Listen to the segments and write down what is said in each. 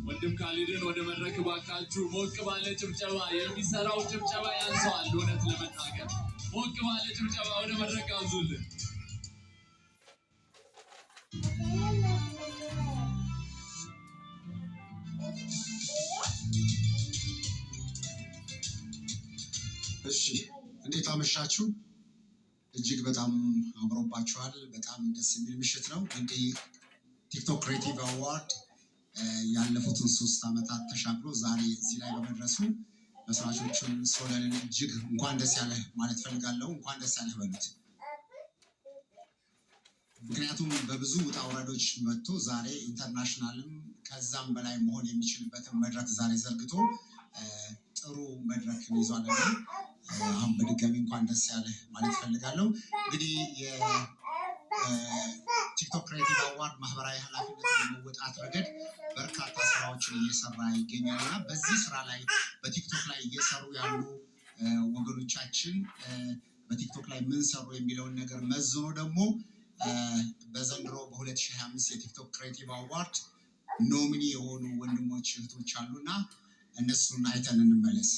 ወንድም ካሊድን ወደ መድረክ ባካችሁ ሞቅ ባለ ጭብጨባ የሚሰራው ጭብጨባ ያንሰዋል። እውነት ለመናገር ሞቅ ባለ ጭብጨባ ወደ መድረክ አዙልን። እሺ እንዴት አመሻችሁ? እጅግ በጣም አምሮባችኋል። በጣም ደስ የሚል ምሽት ነው። እንግዲህ ቲክቶክ ክሬቲቭ አዋርድ ያለፉትን 3 ዓመታት ተሻግሮ ዛሬ እዚህ ላይ በመድረሱ መስራቾቹን ሶለንን እጅግ እንኳን ደስ ያለህ ማለት ፈልጋለሁ። እንኳን ደስ ያለህ በሉት። ምክንያቱም በብዙ ውጣ ውረዶች መጥቶ ዛሬ ኢንተርናሽናልም ከዛም በላይ መሆን የሚችልበትን መድረክ ዛሬ ዘርግቶ ጥሩ መድረክን ይዟልና አሁን በድጋሚ እንኳን ደስ ያለህ ማለት ፈልጋለሁ። እንግዲህ የቲክቶክ ክሬቲቭ አዋርድ ማህበራዊ ኃላፊነት በመወጣት ረገድ በርካታ ስራዎችን እየሰራ ይገኛል እና በዚህ ስራ ላይ በቲክቶክ ላይ እየሰሩ ያሉ ወገኖቻችን በቲክቶክ ላይ ምን ሰሩ የሚለውን ነገር መዝኖ ደግሞ በዘንድሮ በ2025 የቲክቶክ ክሬቲቭ አዋርድ ኖሚኒ የሆኑ ወንድሞች እህቶች አሉና እነሱን አይተን እንመለስ።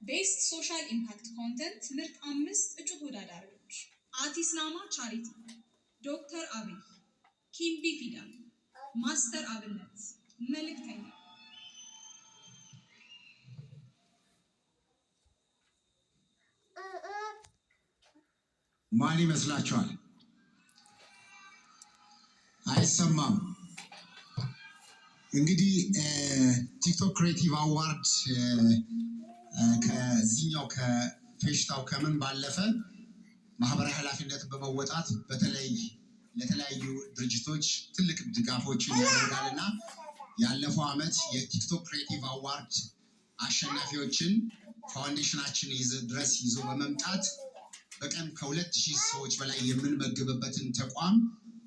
ቤስት ሶሻል ኢምፓክት ኮንተንት ምርጥ 5 እጩ ተወዳዳሪዎች አቲስናማ ቻሪቲ፣ ዶክተር አብይ፣ ኪምቢ ፊዳ፣ ማስተር አብነት፣ መልእክተኛ። ማን ይመስላችኋል? አይሰማም። እንግዲህ ቲክቶክ ክሬቲቭ አዋርድ ከዚህኛው ከፌሽታው ከምን ባለፈ ማህበራዊ ኃላፊነትን በመወጣት በተለይ ለተለያዩ ድርጅቶች ትልቅ ድጋፎችን ያደርጋል እና ያለፈው ዓመት የቲክቶክ ክሬቲቭ አዋርድ አሸናፊዎችን ፋውንዴሽናችን ድረስ ይዞ በመምጣት በቀን ከ2000 ሰዎች በላይ የምንመግብበትን ተቋም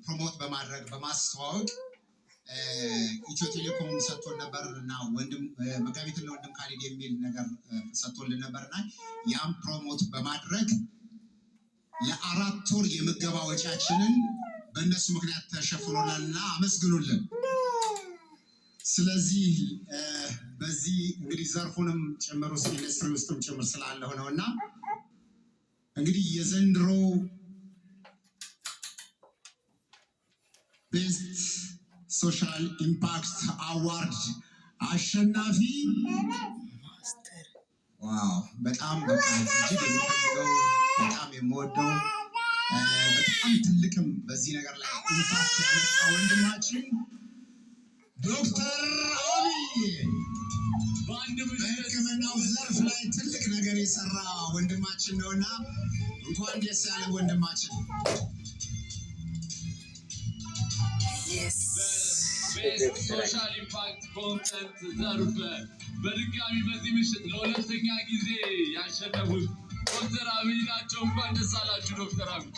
ፕሮሞት በማድረግ በማስተዋወቅ ኢትዮ ቴሌኮም ሰጥቶን ነበር እና መጋቢትን ለወንድም ካሊድ የሚል ነገር ሰጥቶልን ነበርና ያም ፕሮሞት በማድረግ ለ4 ወር የምገባ ወጪያችንን በእነሱ ምክንያት ተሸፍኖናልና አመስግኑልን። ስለዚህ በዚህ እንግዲህ ዘርፉንም ጨምሮ ኢንዱስትሪ ውስጥም ጭምር ስላለው ነውና እንግዲህ የዘንድሮ ቤስት ሶሻል ኢምፓክት አዋርድ አሸናፊ ዋው! በጣም እጅግ የሚፈልገው በጣም የምወደው በጣም ትልቅም በዚህ ነገር ላይ ኢምፓክት ያመጣ ወንድማችን ዶክተር አብይ በሕክምናው ዘርፍ ላይ ትልቅ ነገር የሰራ ወንድማችን ነውና እንኳን ደስ ያለ ወንድማችን። ቤስት ሶሻል ኢምፓክት ኮንተንት ዘርፍ በድጋሚ በዚህ ምሽት ለ2ኛ ጊዜ ያሸነፉት ዶክተር አብይ ናቸው። እንኳን ደስ አላችሁ ዶክተር አብይ።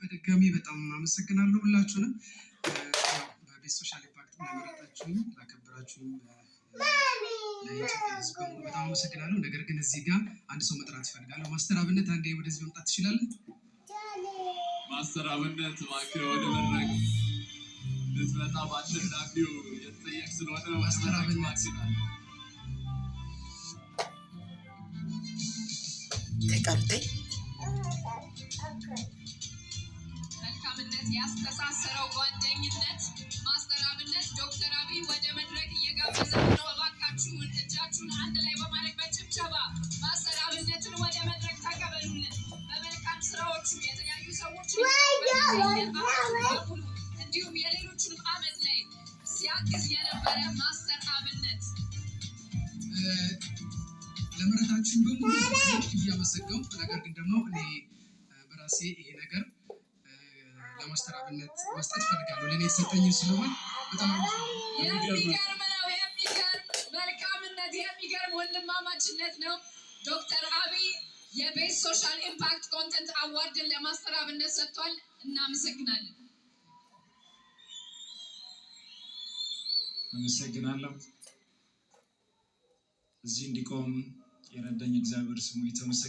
በድጋሚ በጣም አመሰግናለሁ ሁላችሁንም በቤስት ሶሻል ኢምፓክት ለመረጣችሁኝ ላከበራችሁኝ ለኢትዮጵያ ሕዝብ በሙሉ በጣም አመሰግናለሁ። ነገር ግን እዚህ ጋር አንድ ሰው መጥራት እፈልጋለሁ። ማስተር አብነት አንዴ ወደዚህ መምጣት ትችላለህ? ማስተር አብነት እባክህ ወደ መድረክ ልትመጣ በአሸናፊው የተጠየቅ ስለሆነ ማስተር አብነት ተቀርተኝ መልካምነት ያስተሳሰረው ጓደኝነት ማስተር አብነት ዶክተር አብይ ወደ መድረክ እየጋበዘ ነው። እባካችሁን እጃችሁን አንድ ላይ በማድረግ በጭብጨባ ማስተር አብነትን ወደ መድረክ ተቀበሉልን። በመልካም ስራዎቹ የተለያዩ ሰዎች እንዲሁም የሌሎቹንም አመት ላይ ሲያግዝ የነበረ ማስተር አብነት ለመረጣችሁን በሙሉ እያመሰገንኩ ነገር ግን ደግሞ እኔ በራሴ ይሄ ነገር ለማስተር አብነት መስጠት ፈልጋለሁ። ለእኔ የተሰጠኝ ስለሆነ በጣም የሚገርም ነው። የሚገርም መልካምነት፣ የሚገርም ወንድማማችነት ነው። ዶክተር አብይ የቤስት ሶሻል ኢምፓክት ኮንተንት አዋርድን ለማስተር አብነት ሰጥቷል። እናመሰግናለን። አመሰግናለሁ። እዚህ እንዲቆም የረዳኝ እግዚአብሔር ስሙ የተመሰገነ